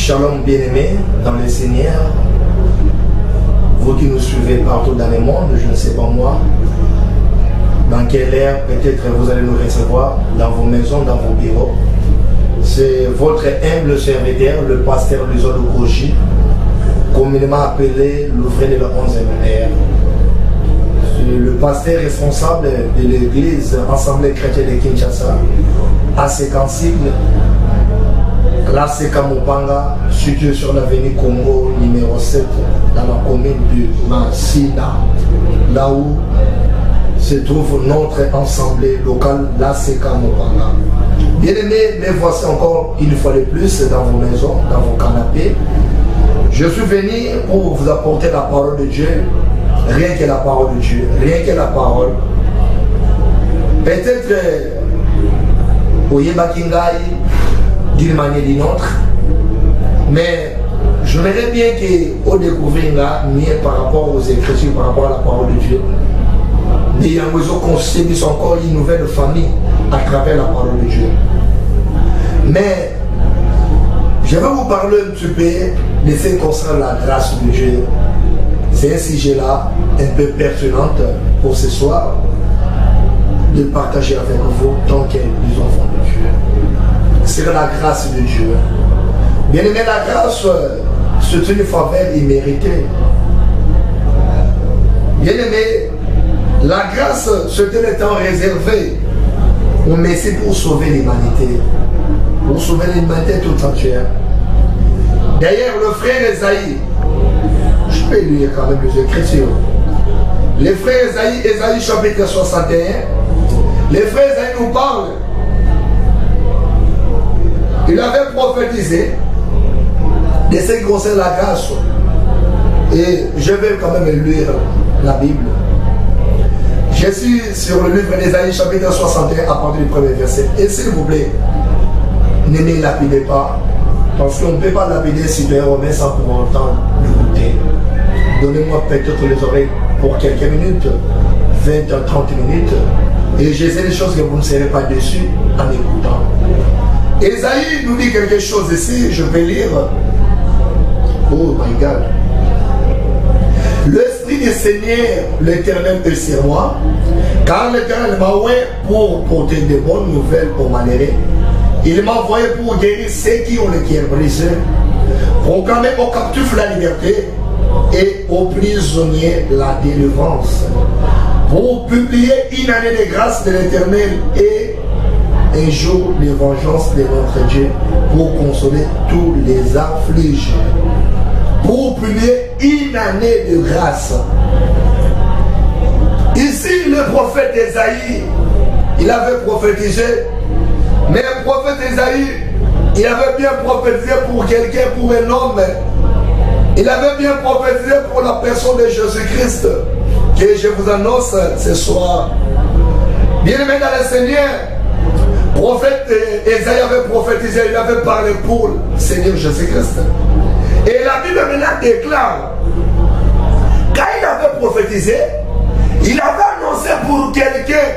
Shalom bien-aimés dans le Seigneur, vous qui nous suivez partout dans le monde, je ne sais pas moi, dans quelle ère peut-être vous allez nous recevoir, dans vos maisons, dans vos bureaux. C'est votre humble serviteur, le pasteur Luzolo Koji, communément appelé l'ouvrier de la 11e ère. C'est le pasteur responsable de l'église Assemblée chrétienne de Kinshasa, ACK-Sigle, l'ACK Mopanga, situé sur l'avenue Congo numéro 7, dans la commune de Massina, là où se trouve notre assemblée locale, l'ACK Mopanga. Bien-aimés, me voici encore une fois de plus dans vos maisons, dans vos canapés. Je suis venu pour vous apporter la parole de Dieu, rien que la parole de Dieu, rien que la parole. Peut-être, Oyemakingai, d'une manière ou d'une autre, mais j'aimerais bien qu'on découvre mieux par rapport aux Écritures, par rapport à la parole de Dieu. Et il y a besoin qu'on s'émisse encore une nouvelle famille à travers la parole de Dieu. Mais je vais vous parler un petit peu de ce qui concerne la grâce de Dieu. C'est un sujet-là un peu pertinent pour ce soir de partager avec vous tant que les enfants de Dieu. C'est la grâce de Dieu. Bien aimé, la grâce, c'est une faveur imméritée. Bien aimé, la grâce, c'était le temps réservé au Messie pour sauver l'humanité. Pour sauver l'humanité tout entière. D'ailleurs, le frère Esaïe, je peux lire quand même les Écritures. Le frère Esaïe chapitre 61, le frère Esaïe nous parle. Il avait prophétisé de ce qui concerne la grâce. Et je vais quand même lire la Bible. Je suis sur le livre d'Ésaïe chapitre 61 à partir du premier verset. Et s'il vous plaît, ne me lapidez pas. Parce qu'on ne peut pas lapider Super Romain sans pour autant l'écouter. Donnez-moi peut-être les oreilles pour quelques minutes, 20 à 30 minutes. Et je sais des choses que vous ne serez pas déçus en écoutant. Esaïe nous dit quelque chose ici, je vais lire. Oh my God. L'Esprit du Seigneur, l'Éternel est sur moi, car l'Éternel m'a envoyé pour porter de bonnes nouvelles aux malheureux. Il m'a envoyé pour guérir ceux qui ont le cœur brisé, proclamer aux captifs la liberté et aux prisonniers la délivrance, pour publier une année de grâce de l'Éternel et un jour de vengeance de notre Dieu, pour consoler tous les affligés, pour publier une année de grâce. Ici, le prophète Esaïe, il avait prophétisé, mais le prophète Esaïe, il avait bien prophétisé pour quelqu'un, pour un homme. Il avait bien prophétisé pour la personne de Jésus-Christ, que je vous annonce ce soir. Bien-aimé dans le Seigneur, le prophète Esaïe avait prophétisé, il avait parlé pour le Seigneur Jésus-Christ. Et la Bible maintenant déclare, quand il avait prophétisé, il avait annoncé pour quelqu'un.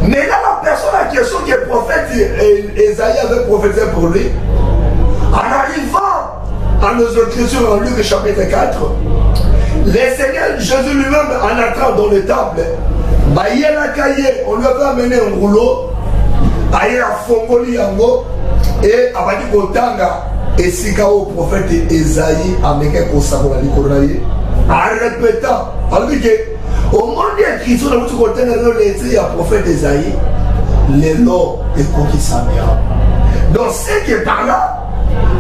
Mais là, la personne en question qui est prophète, Esaïe avait prophétisé pour lui. En arrivant à nos Écritures en Luc chapitre 4, le Seigneur Jésus lui-même en entrant dans le temple, on lui avait amené un rouleau, il a fongoli yango, et abadi kotanga, et sika au prophète Esaïe américain kosakola likoronaye, en répétant, alors que au monde des Écritures, dans votre côté, le prophète Esaïe, les lots et coquilles samia. Donc, c'est que par là,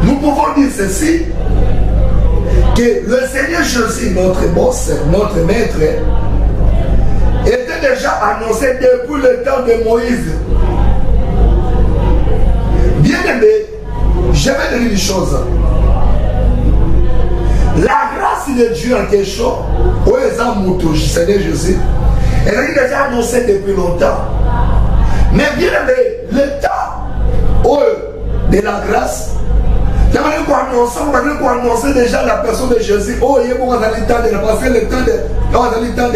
nous pouvons dire ceci, que le Seigneur Jésus, notre boss, notre maître, était déjà annoncé depuis le temps de Moïse. Bien aimé, je vais te dire une chose. La grâce de Dieu en question, au exemple du Seigneur Jésus, elle est déjà annoncée depuis longtemps. Mais bien aimé, le temps de la grâce, il faut annoncer déjà la personne de Jésus. Oh, il y a le temps de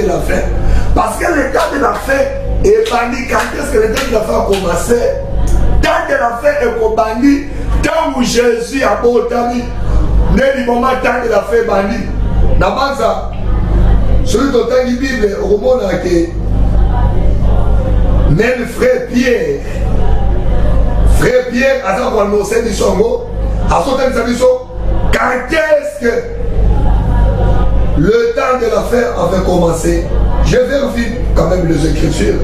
la fin. Parce que le temps de la fin est banni. Quand est-ce que le temps de la fin a commencé? Le temps de la fin est banni Tant où Jésus a botami, n'est le moment tant de la fait bandi. Nabanza, celui qui a la Bible, au moment que même frère Pierre a annoncé du Songo, a sauté de quand est-ce que le temps de l'affaire avait commencé? Je vérifie quand même les Écritures.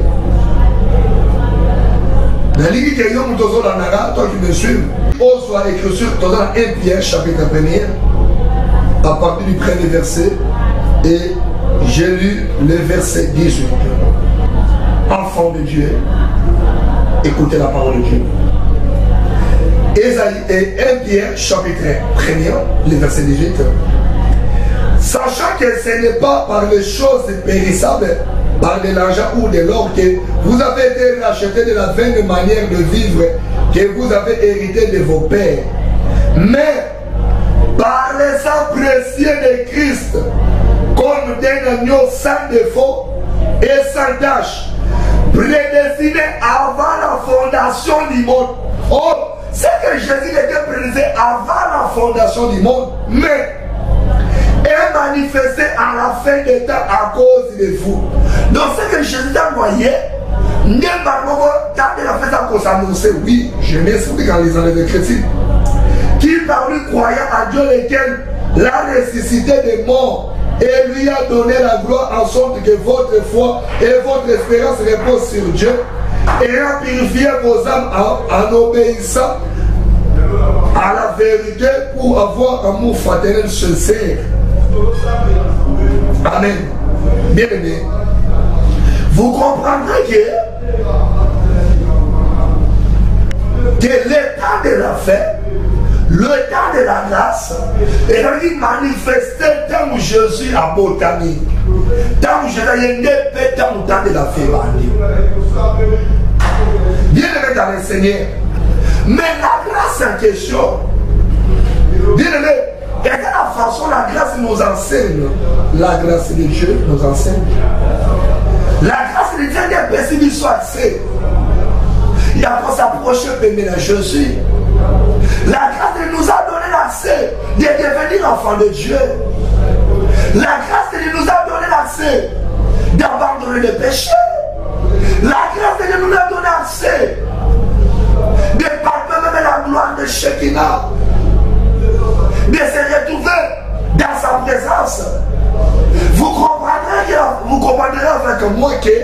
Dans l'Église que Yom Tozo Lanara, toi qui me suis, on soit Écriture, dans 1 Pierre, chapitre 1er, à partir du premier verset, et j'ai lu le verset 18. Enfant de Dieu, écoutez la parole de Dieu. Ésaïe et 1 Pierre, chapitre 1er, le verset 18. Sachant que ce n'est pas par les choses périssables, par de l'argent ou de l'or que vous avez été rachetés de la vaine manière de vivre que vous avez hérité de vos pères, mais par le sang précieux de Christ, comme d'un agneau sans défaut et sans tache, prédestiné avant la fondation du monde. Oh, c'est que Jésus était prédestiné avant la fondation du monde, mais est manifesté à la fin des temps à cause de vous. Donc ce que Jésus a envoyé, n'est pas quand il a fait ça qu'on s'annonçait, oui, je m'explique en lisant les Écritures, qui par lui croyant à Dieu lequel l'a ressuscité des morts et lui a donné la gloire en sorte que votre foi et votre espérance reposent sur Dieu et a purifié vos âmes en obéissant à la vérité pour avoir amour fraternel sincère. Amen. Bien aimé, vous comprendrez que le temps de la fête, le temps de la grâce, est manifesté tant où Jésus a botami, tant où Jésus a été, tant où temps de la fête. Bien aimé dans le Seigneur, mais la grâce en question, bien aimé, et de la façon la grâce nous enseigne, la grâce de Dieu nous enseigne. La grâce de Dieu est possible soit accès. Il y a pour s'approcher de Jésus. La grâce nous a donné l'accès de devenir enfant de Dieu. La grâce nous a donné l'accès d'abandonner le péché. La grâce nous a donné l'accès de partager la gloire de Shekinah, de se retrouver dans sa présence. Vous comprendrez avec moi que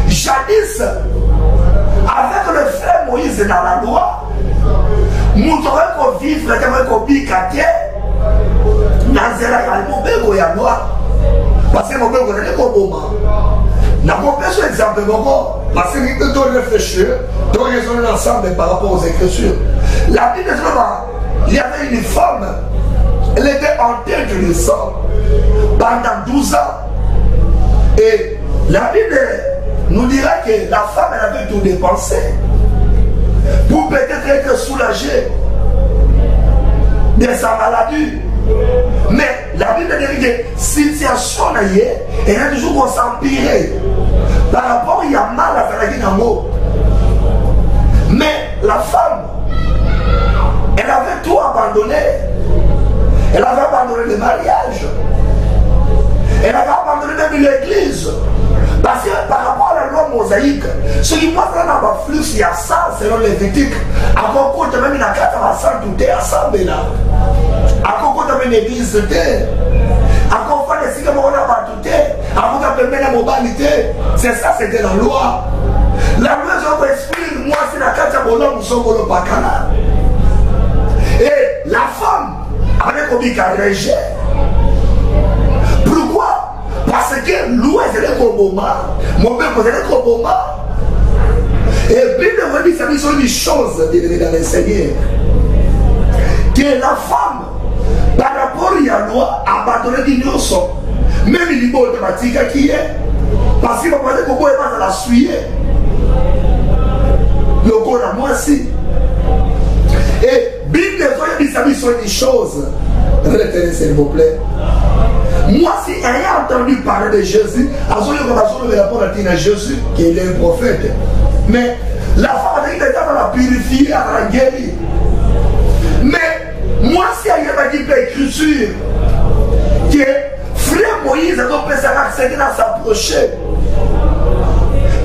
jadis, avec le frère Moïse dans la loi, nous devons vivre comme un bicatier dans le monde de loi. Parce que mon père est un bon n'a pas besoin d'exemple de mon parce que nous devons réfléchir, nous devons raisonner ensemble par rapport aux Écritures. La Bible dit il y avait une femme, elle était en tête de sang pendant 12 ans. Et la Bible nous dira que la femme elle avait tout dépensé pour peut-être être soulagée de sa maladie. Mais la Bible dit que la situation elle a toujours s'empirer par rapport il y a mal à faire la mot. Mais la femme, elle avait tout abandonné. Elle avait abandonné le mariage. Elle avait abandonné même l'église. Parce que par rapport à la loi mosaïque, ce qui passe dans le flux, il y a ça, selon les Lévitique. À Coco, tu as même une carte à ça, tout est à ça, mais là. À Coco, tu as même une église de terre. À Coco, tu as des signes, on a pas tout est. À Coco, tu as même la mobilité. C'est ça, c'était la loi. La loi, je vous explique, moi, c'est la carte à Bolo, nous sommes Bolo Bakana. Et la femme, avec Obika Régé. Pourquoi? Parce que l'eau est le Koboma, mon père est le Koboma. Et puis, le dit, ça sont des choses dans le Seigneur. Que la femme, par rapport à la loi, a abandonné l'innocent. Même il est automatique qui est. Parce qu'il va pas dire que vous est la suivre. Le corps à moi aussi. Et Bible dit, ça sont des choses. Retenez s'il vous plaît. Moi, si ayant entendu parler de Jésus, à Jésus, qui est un prophète, mais la femme a dit qu'elle va la purifier, à la guérir. l'écriture que frère Moïse a donc accéder à s'approcher.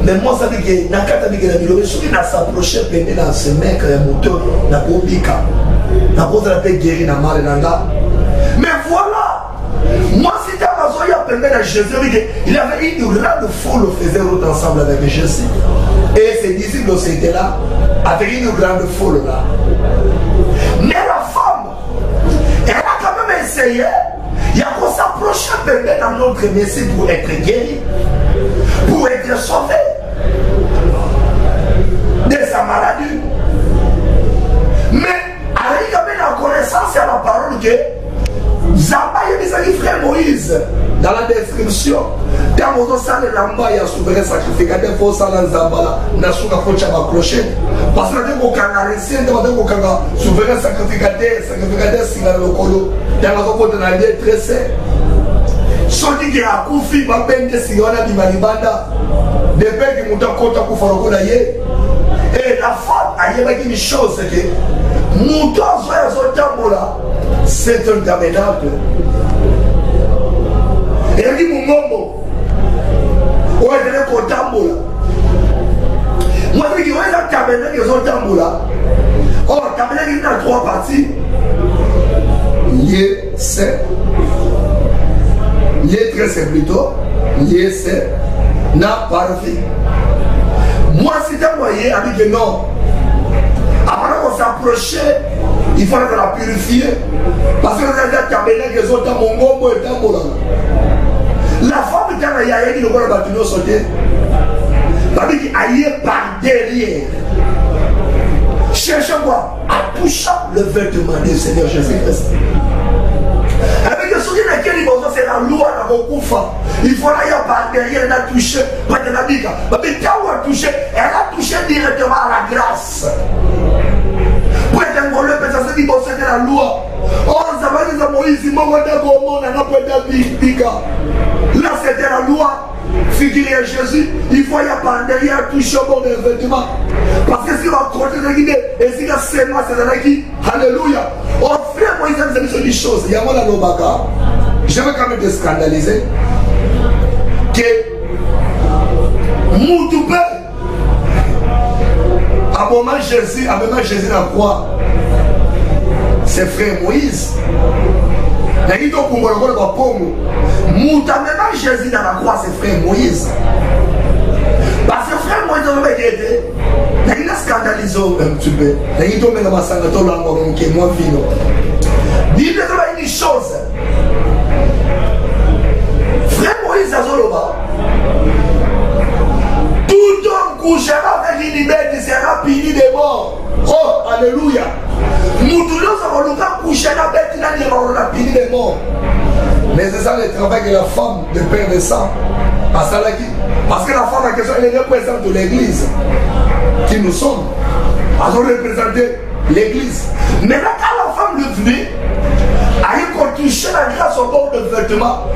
Mais moi, ça veut dire que dans le cas de s'approcher, pendant dans ce mec, il y a un moteur, il y a un bika. Il y a un guéri dans le mal. Mais voilà, moi, si tu as besoin de Jésus, il avait une grande foule, faisait l'autre ensemble avec Jésus. Et ses disciples aussi étaient là, avec une grande foule là. Mais la femme, elle a quand même essayé. Il y a qu'on s'approcher dans notre Messie pour être guéri, pour être sauvé de sa maladie. Mais avec quand même la connaissance et la parole que Zamba y a des frère Moïse dans la description. Quand vous avez les lambas, il y a souverain sacrificateur, il faut ça dans Zamba, il y a souverain clocher. Parce que vous avez un souverain sacrificateur, c'est dans le colo. Dans la route de la vie très saine. Soki qui a koufi, ma peine de Sigona di Malibanda, des pères qui montent en compte à Koufaroko d'ailleurs. Et la femme a dit une chose, c'est que Mouton Zoyazotambola, c'est un tabernacle. Et elle dit Moumomo, où est-ce que Tambola? Moi, je dis qu'il y a un tabernacle qui est Tambola. Oh, le tabernacle il a 3 parties. Lié, c'est. Lié très c'est plutôt. Lié, c'est. N'a parfait. Moi, si tu as envoyé, avec que non. Avant qu'on s'approchait, il faut la purifier. Parce que les tabernacles qui sont dans mon gombo et dans mon. La femme qui a dit que le bâtiment sauté. Parce qu'il a par derrière. Cherchez-moi à toucher le vêtement du Seigneur Jésus-Christ. Avec le sourire de laquelle c'est la loi dans mon couffin. Il faut aller par derrière, elle a touché, pas de la biga. Mais quand elle a touché directement à la grâce. Pour être un goleux, ça se dit que c'était la loi. Oh, ça va dire à Moïse, il m'a dit que là, c'était la loi. Figurez à Jésus, il faut y aller par derrière, toucher au bord des vêtements. Parce que si on va compter de guider, et si on a seulement c'est la qui, alléluia. Oh frère, moi, ils aiment des choses. Il y a moi la lobaka. Je vais quand même te scandaliser. Que Moutoupé, à moment Jésus, à moment Jésus la croix, c'est frère Moïse. Il y a Jésus dans la croix, c'est frère Moïse. Parce que frère Moïse, il a scandalisé un petit peu. Il a dit une chose. Frère Moïse, tout homme couchera avec une liberté sera puni de mort. Oh, alléluia. Nous tous nous coucher la bête, il a puni de mort. Mais c'est ça le travail de la femme, de père de sang. Parce que la femme, elle représente l'église qui nous sommes. Elle représente l'église. Mais là, quand la femme est venue, elle a touché la grâce au bord de vêtement.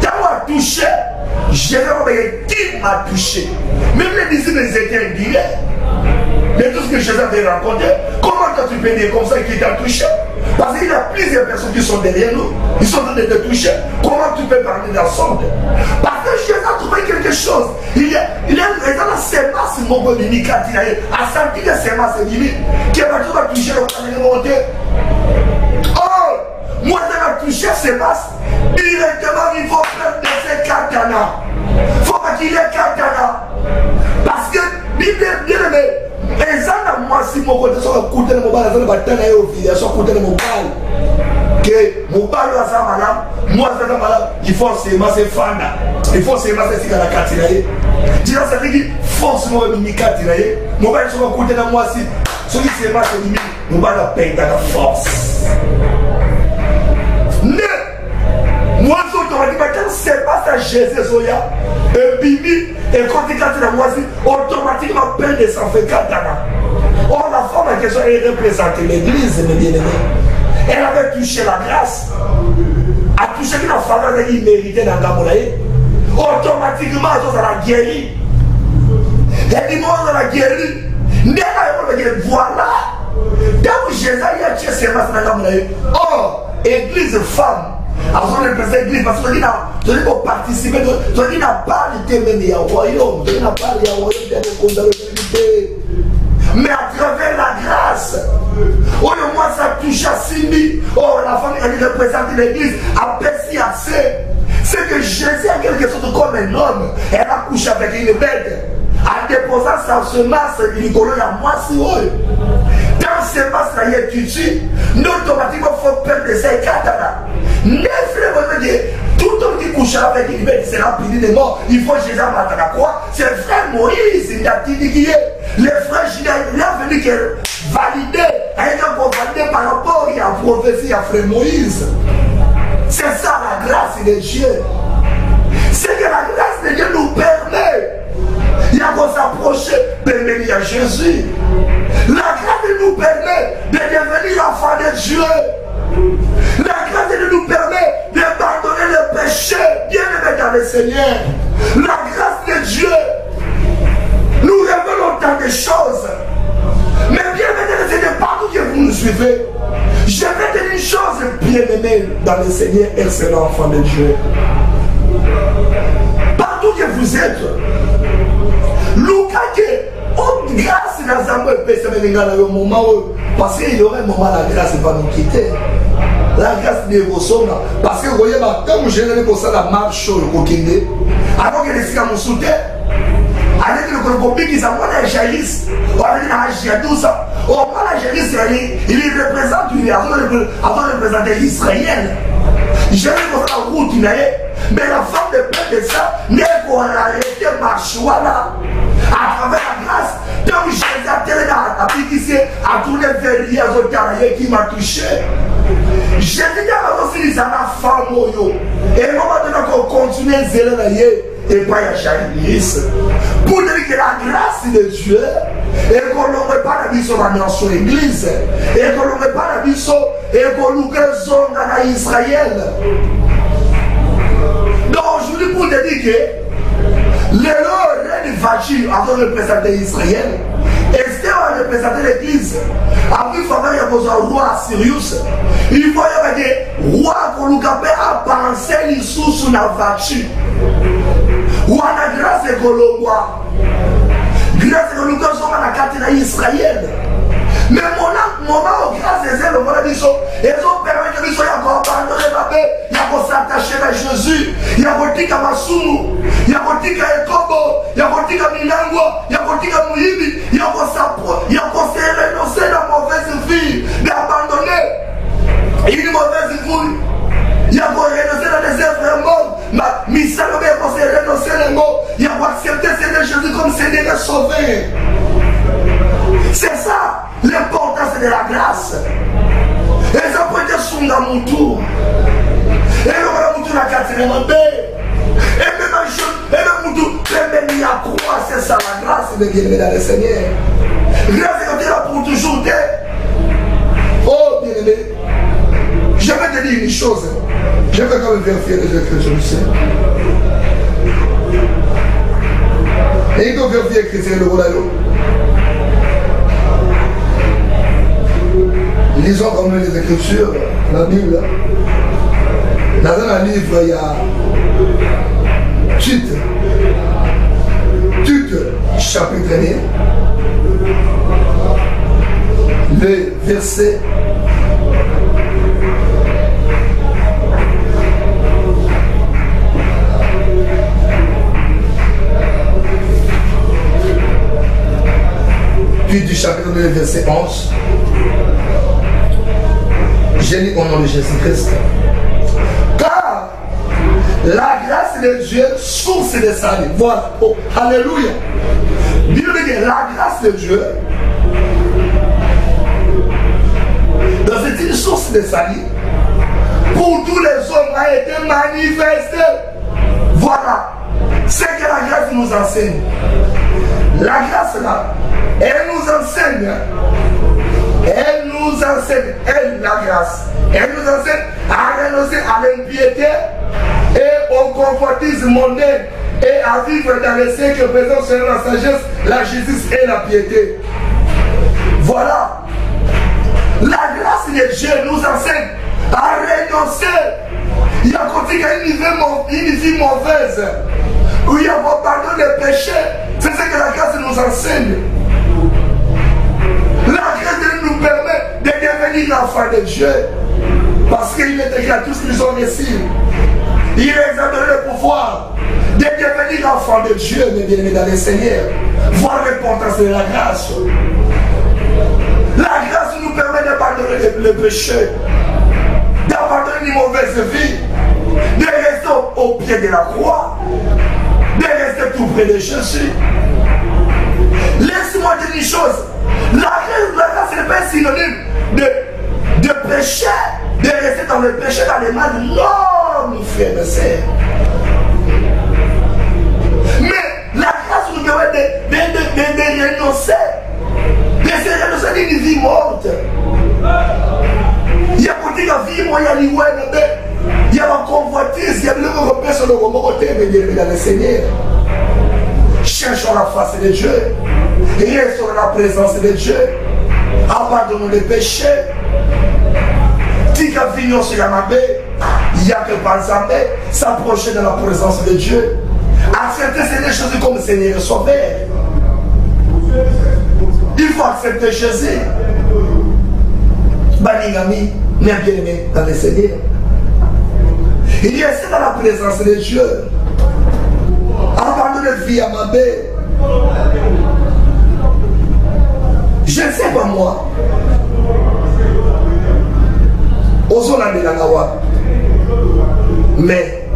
Quand elle a touché, j'ai dit qui m'a touché. Même les disciples étaient indignés de tout ce que Jésus avait raconté. Comment tu peux dire comme ça qu'il t'a touché? Parce qu'il y a plusieurs personnes qui sont derrière nous. Ils sont en train de te toucher. Comment tu peux parler de la sorte? Parce que Jésus a trouvé quelque chose. Il a la sémence, mon bon mimique, a senti que sémence est limite. Qui va toucher le monter. Oh, moi, je vais toucher sémence. Directement, il faut faire de ces katana. Il faut pas qu'il y ait katana. Parce que, Bible, bien aimé, les gens à moi, si mon côté soit écouté de mon bal, ils vont battre au fil, ils sont écoutés de mon bal. Que mon bal va ça malade, moi ça va malade, il faut se masser fanda, il faut se masser si la catinaye. Dis là, ça veut dire forcément une catinaye. Mon bal soit écouté de moi si, celui qui se masse limite, mon bal va payer dans la force. Ne, moi je te dis, quand c'est pas ça Jésus Zoya, et Bibi, et quand tu casses la moitié, automatiquement peine de s'en fait katana. Or la femme en question, elle représente l'église, mes bien-aimés. Elle avait touché la grâce, a touché que la femme avait mérité dans Gamoulaye. Automatiquement, elle a guéri. Elle dit, moi, on a guéri. Voilà. Quand Jésus a tué ses masses dans Gamoulaye, oh, église femme. Avant de représenter l'église, parce que tu as participé, tu n'as pas été même au royaume, tu n'as pas été au royaume, mais à travers la grâce, oh, moi ça touche à Simi, oh, la femme qui représente l'église, a perçu assez. C'est que Jésus a quelque chose comme un homme, elle a couché avec une bête, en déposant sa semence, il y a moi si haut. Dans ce masque-là, il y a tutu, nous automatiquement il faut perdre ces quatre-là. Tout homme qui couche avec une bête, c'est rempli de mort. Il faut Jésus matin à quoi? C'est le frère Moïse, il a dit qui est. Le frère Judas, il a venu valider, validé par rapport à la prophétie à frère Moïse. C'est ça la grâce de Dieu. C'est que la grâce de Dieu nous permet. Il y a qu'on s'approcher de venir à Jésus. La grâce nous permet de devenir enfant de Dieu. La grâce nous permet d'abandonner le péché, bien aimé dans le Seigneur. La grâce de Dieu nous révèle autant de choses. Mais bien aimé dans le Seigneur, partout que vous nous suivez, je vais te dire une chose, bien aimé dans le Seigneur, excellent enfant de Dieu. Partout que vous êtes, grâce dans un moment parce qu'il y aurait un moment la grâce va nous quitter. La grâce de vos parce que vous voyez, comme je n'ai pas ça la marche au coquille, alors que les filles m'ont sauté, avec le copie qui s'en va à Jaïs, ou avec la tout ça, au moins la Jaïs, il représente avant de représenter l'Israël. Je n'ai pas la route, mais la femme de paix de ça n'est qu'on a arrêté Marchouala à travers la grâce. Donc Jésus a télé à piquer, à tourner vers lui, à qui m'a touché. Jésus a aussi dit à la femme, et le moment donné qu'on continue à zéler et pas à Jaïs. Pour dire que la grâce de Dieu, et qu'on ne pas la vie sur la nation église, et qu'on ne pas la vie sur, et qu'on nous grésonne dans Israël. Donc aujourd'hui pour te dire que le reine Vachi avant de représenter Israël, Esther a représenté l'église. Après il faut avoir un roi Sirius. Il faut y avoir des rois qu'on nous capte à penser les sous la Vachi. Ou à la grâce de Colombois. Grâce de nous sommes à la carte d'Israël. Mais mon moment où grâce à eux, le monde dit ils ont permis que nous soyons encore abandonnés, il y a qu'on s'attacher à Jésus, il y a qu'on dire à Masumu, il y a qu'on dire à Ekobo, il y a qu'on dire à Minango, il y a qu'on dire à Mouhibi, il y a qu'on s'est renoncé à la mauvaise vie, d'abandonner une mauvaise vie. Il y a qu'on renoncer dans les œuvres mortes, mais ça ne veut pas qu'on s'est renoncé les mots, il y a qu'on accepter Seigneur Jésus comme Seigneur et Sauveur. C'est ça l'importance de la grâce. Et ça peut être son mon tour. Et le mon tour la quatrième paix. Et même mon tour, même il y a croix, c'est ça la grâce de bien-aimé dans le Seigneur. Grâce est là pour toujours. Oh bien-aimé, je vais te dire une chose. Je vais quand même vérifier les Écritures du Seigneur. Et il doit vérifier Chrétien le royaume. Lisons comme les Écritures, la Bible. Dans un livre, il y a Tite, chapitre 1, le verset 8 du chapitre 2, verset 11. Je lis au nom de Jésus-Christ. Car la grâce de Dieu, source de salut. Voilà. Oh, alléluia. Bible dit la grâce de Dieu, c'est une source de salut pour tous les hommes a été manifestée. Voilà. C'est que la grâce nous enseigne. La grâce là, elle nous enseigne. Elle nous enseigne, la grâce. Elle nous enseigne à renoncer à l'impiété et au confortisme mondain et à vivre dans les siècles présents selon la sagesse, la justice et la piété. Voilà. La grâce grâce de Dieu nous enseigne à renoncer. Il y a une vie mauvaise. Où il y a pardon des péchés. C'est ce que la grâce nous enseigne. La grâce nous permet de devenir enfants de Dieu. Parce qu'il est écrit à tous qui sont ici. Il les a donné le pouvoir de devenir enfants de Dieu, mes bien-aimés dans le Seigneur. Voir l'importance de la grâce. La grâce nous permet d'abandonner le péché, d'abandonner une mauvaise vie, de rester au pied de la croix, de rester tout près de Jésus. Laisse-moi dire une chose. La grâce n'est pas synonyme de péché, de rester dans le péché, dans les mal. Non, mon frère et sœur. Mais la grâce nous permet de renoncer. De se renoncer d'une vie morte. Il y a côté la vie, moi, il y a l'Ioué, il y a la convoitise, il y a le repère sur le côté, mais dans le Seigneur. Cherchons la face de Dieu. Restons dans la présence de Dieu. Abandonnons les péchés. Tika vignon sur la mabé. Il n'y a que Banzambe. S'approcher de la présence de Dieu. Accepter ces choses comme Seigneur et Sauveur. Il faut accepter Jésus. Baningami, bien aimé dans le Seigneur. Il reste dans la présence de Dieu. Abandonner la vie à ma belle. Je ne sais pas moi. Osons de la Nawa. Mais,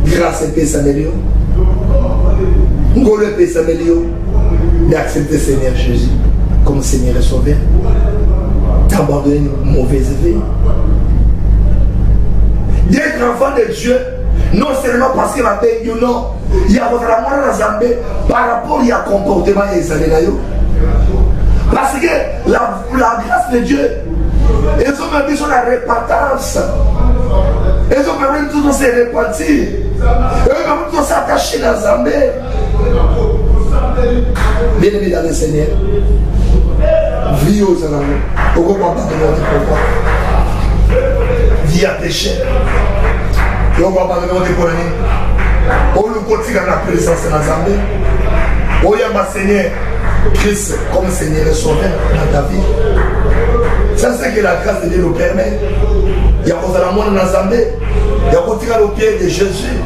grâce à paix s'améliore. Ngolo paix s'améliore. D'accepter Seigneur Jésus comme Seigneur et Sauveur. D'abandonner une mauvaise vie. D'être enfant de Dieu, non seulement parce qu'il a payé, non. Il y a votre amour dans Zambé par rapport au comportement des années. Parce que la grâce de Dieu, ils ont même besoin de la repentance. Ils ont permis de tous se repentir. Ils ont permis de tous s'attacher dans Zambé. Bien-aimé dans le Seigneur, vie aux amours, au grand pas de notre pouvoir. Vie à péché. Et on va pas de notre pouvoir. On nous continue dans la présence de la Zambé. On y a ma Seigneur Christ comme Seigneur et Sauveur dans ta vie. Ça c'est que la grâce de Dieu nous permet. Il y a un amour dans la Zambé. Il y a un au pied de Jésus.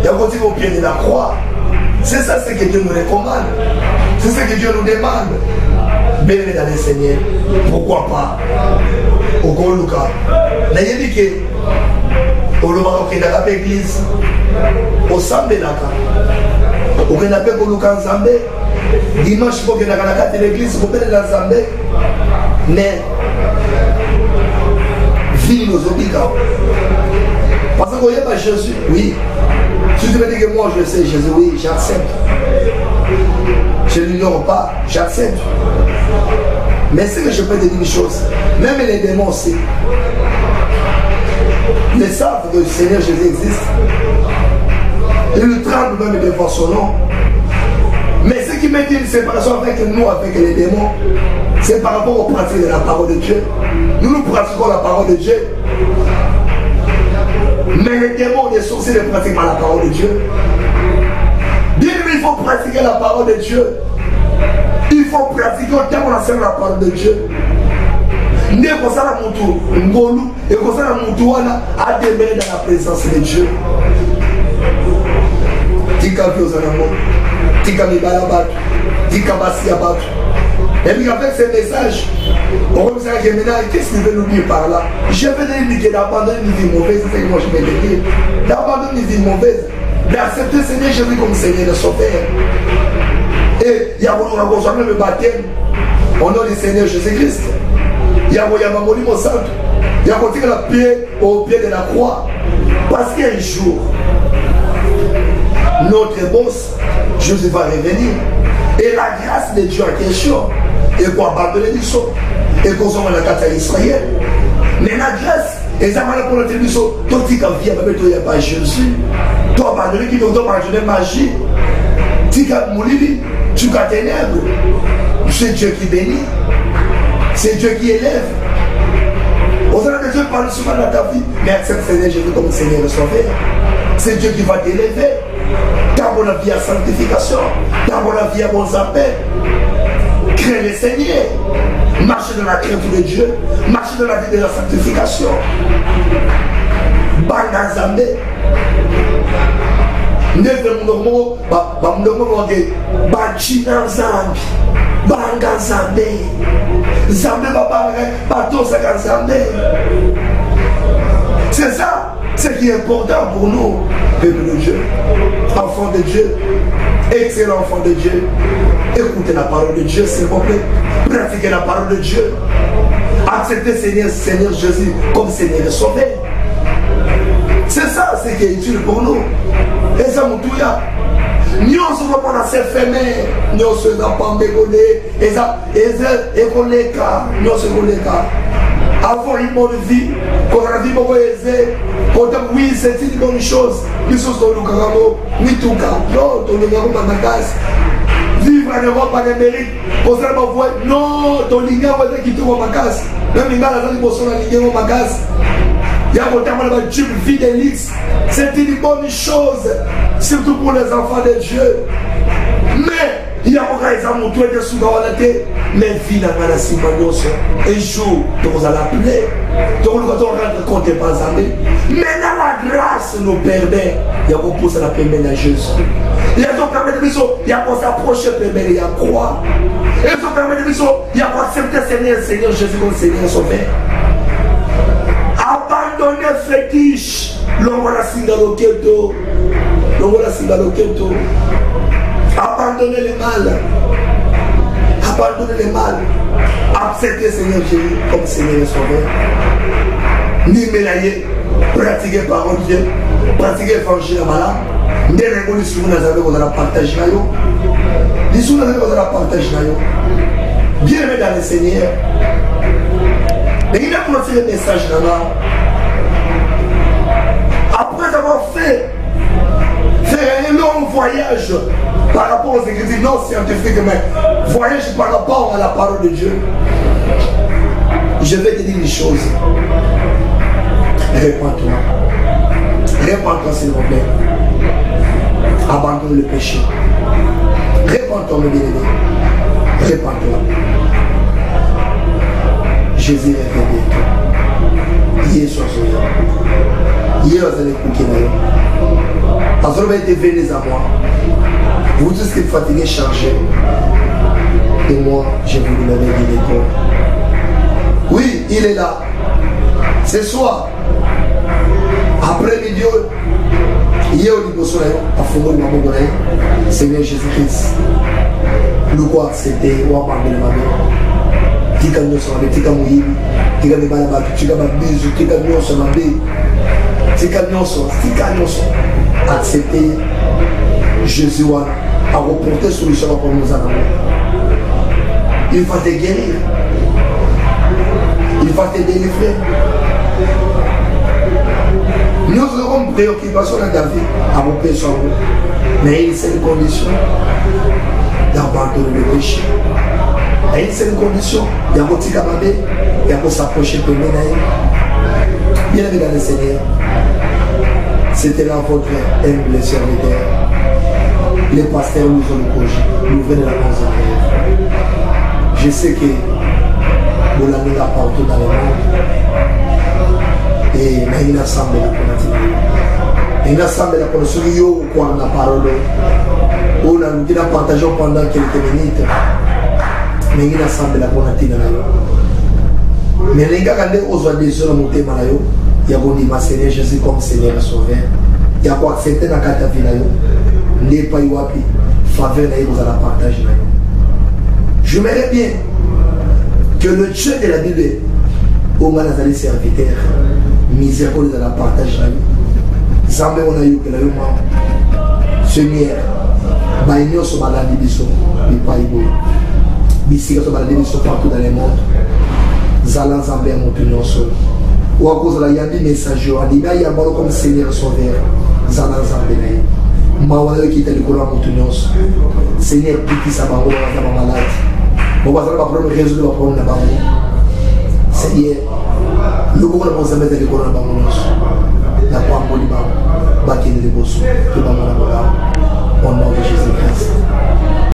Il y a un au pied de la croix. C'est ça ce que Dieu nous recommande. C'est ce que Dieu nous demande. Bien-aimé dans le Seigneur, pourquoi pas au Goluka. N'ayez dit que au Lomaroké dans l'église, au Sambé Naka, au Kenapé Goluka en Zambé, dimanche pour que dans l'église, vous pouvez dans Zambé, mais vie nos obligats. Parce que vous voyez pas Jésus, oui. Si tu me dis que moi je sais Jésus, oui, j'accepte. Je ne l'ignore pas, j'accepte. Mais c'est que je peux te dire une chose, même les démons aussi, ils savent que le Seigneur Jésus existe. Ils le tremblent même devant son nom. Mais ce qui met une séparation avec nous, avec les démons, c'est par rapport aux pratiques de la parole de Dieu. Nous pratiquons la parole de Dieu. Mais les démons, les sorciers ne pratiquent pas la parole de Dieu. Bien aimé, il faut pratiquer la parole de Dieu. Il faut pratiquer autant qu'on enseigne la parole de Dieu. Ne kosala mutu ngolu et kosala mutu wana a demeurer dans la présence de Dieu. Tika viozanamo, tika mibalabatu, tika basiabatu. Et puis avec ces messages, on va dire que maintenant, qu'est-ce qu'il veut nous dire par là? Je vais lui dire d'abandonner une vie mauvaise, c'est ce que moi je vais te dire. D'abandonner une vie mauvaise, d'accepter le Seigneur Jésus comme Seigneur de Sauveur. Et il y a besoin de le baptême au nom du Seigneur Jésus-Christ. Il y a un monument saint. Il y a un pied au pied de la croix. Parce qu'un jour, notre boss, Jésus va revenir. Et la grâce de Dieu en question, et pour abandonner du saut, et qu'on soit dans la carte d'Israël. Mais la grâce, et ça m'a pour notre mission, toi tu as vie, il n'y a pas Jésus. Toi abandonner qui doit abandonner magie. Tu as mouru, tu as ténèbres. C'est Dieu qui bénit. C'est Dieu qui élève. parle souvent dans ta vie, mais accepte Seigneur Jésus comme Seigneur et Sauveur. C'est Dieu qui va t'élever. Dans la vie à sanctification, dans la vie à bon appel. Crée le Seigneur. Marcher dans la crainte de Dieu. Marcher dans la vie de la sanctification. Banga Zambé. Neve Mounomo, Mounomo, Bachina Zambi. Banga Zambé. Zambé Bato Saka Zambé. C'est ça, ce qui est important pour nous, peuple de Dieu, enfants de Dieu, excellent enfant de Dieu. Écoutez la parole de Dieu, s'il vous plaît. Pratiquez la parole de Dieu. Acceptez Seigneur Jésus comme Seigneur et Sauveur. C'est ça ce qui est utile pour nous. Et ça nous touille. Nous sommes pas dans ces femmes, nous sommes pas bégonés, et ça, écoles, nous sommes les cas. Avoir une bonne vie, qu'on a dit beaucoup aisé, oui, c'est une bonne chose. Nous sommes dans le caramo, ni tout cas. Non, ton numéro ma vivre en Europe en Amérique, pour ça, non, ton ligne va être quitté ma casse. Même les gars, ils vont la ligne ma casse. Il y a notamment la Dieu Fidelix. C'est une bonne chose, surtout pour les enfants de Dieu. Mais, il y a encore des amours, tout est sous la tête. Mais vie n'a pas la simanoso. Un jour, nous allons l'appeler. Donc, nous allons rendre compte des pas années. Mais dans la grâce nous permet, il y a qu'on pousse à la permettre à Jésus. Il y a qu'on permet de nous, il y a qu'on s'approcher, permet il y a croire. Il y a qu'on permet de nous, il y a qu'on accepter Seigneur Jésus comme Seigneur Sauveur. Abandonner fétiche. L'on va la singaloketo. Abandonner le mal. Abandonner le mal. Accepter Seigneur Jésus comme Seigneur et Sauveur. Ni mélanger. Pratiquer parole de Dieu. Pratiquer l'évangile à malade. Nous allons partager. Nous allons partager. Bien aimé dans le Seigneur. Mais il a commencé le message là-bas. Après avoir fait un long voyage par rapport aux écritures non scientifiques, mais voyage par rapport à la parole de Dieu, je vais te dire une chose. Répands-toi. Répands-toi, s'il vous plaît. Abandonne le péché. Répands-toi, mes bien-aimés. Répands-toi. Jésus est venu. Hier soir, hier, vous allez écouter. Parce que vous avez été venus à moi. Vous tous qui êtes fatigués, chargés. Et moi, j'ai voulu me lever de l'école. Oui, il est là. Ce soir, après-midi, hier au niveau soleil, à Fongo de Mamogonaï, Seigneur Jésus-Christ, nous quoi accepter, ou à parler de ma mère. Tika nyonso mabe, tika moyibi, tika mibala bato, tika babizu, tika nyonso mabe, tika nyonso, accepter Jésus à reporter solution pour nous en avoir. Il va te guérir, il va te délivrer. Nous aurons une préoccupation dans ta vie à mon péché, mais il y a une condition d'abandonner le péché. Il y a une seule condition, il y a un petit cababé, il y a un s'approcher de Ménaï. Bien aimé dans le Seigneur, c'était là votre humble serviteur. Les pasteurs nous ont encouragés, nous venons de la maison. Je sais que vous l'avez là partout dans le monde. Et il y a une assemblée là pour nous. Il y a une assemblée là pour nous. Ceux qui ont la parole, on a partagé pendant quelques minutes. Mais il y a une assemblée là pour nous. Mais les gars, quand ils ont des gens montés dans le il y a un Seigneur Jésus comme Seigneur et Sauveur. Il y a quoi accepter dans la vie là. N'est pas eu faveur là, vous allez partager. J'aimerais bien que le Dieu de la Bible, au Manazali serviteur, miséricorde de la partage là. Zambé on a eu que la Seigneur, baigno sur maladie biso, mais pas ibo. Bisika sur maladie biso partout dans le monde. Zalan Zambé mon pignon sur. Ou à cause de la yandi message, on dit il y a bon comme Seigneur Sauveur. Zalan Zambé là. Mawala qui était le courant mon pignon. Seigneur piti sa bango dans ma maladie. On va faire la première résoudre la problème là-bas. Seigneur, Le beaucoup de gens qui ont été dans le monde, la pomme, bakini les bosso, tout le monde a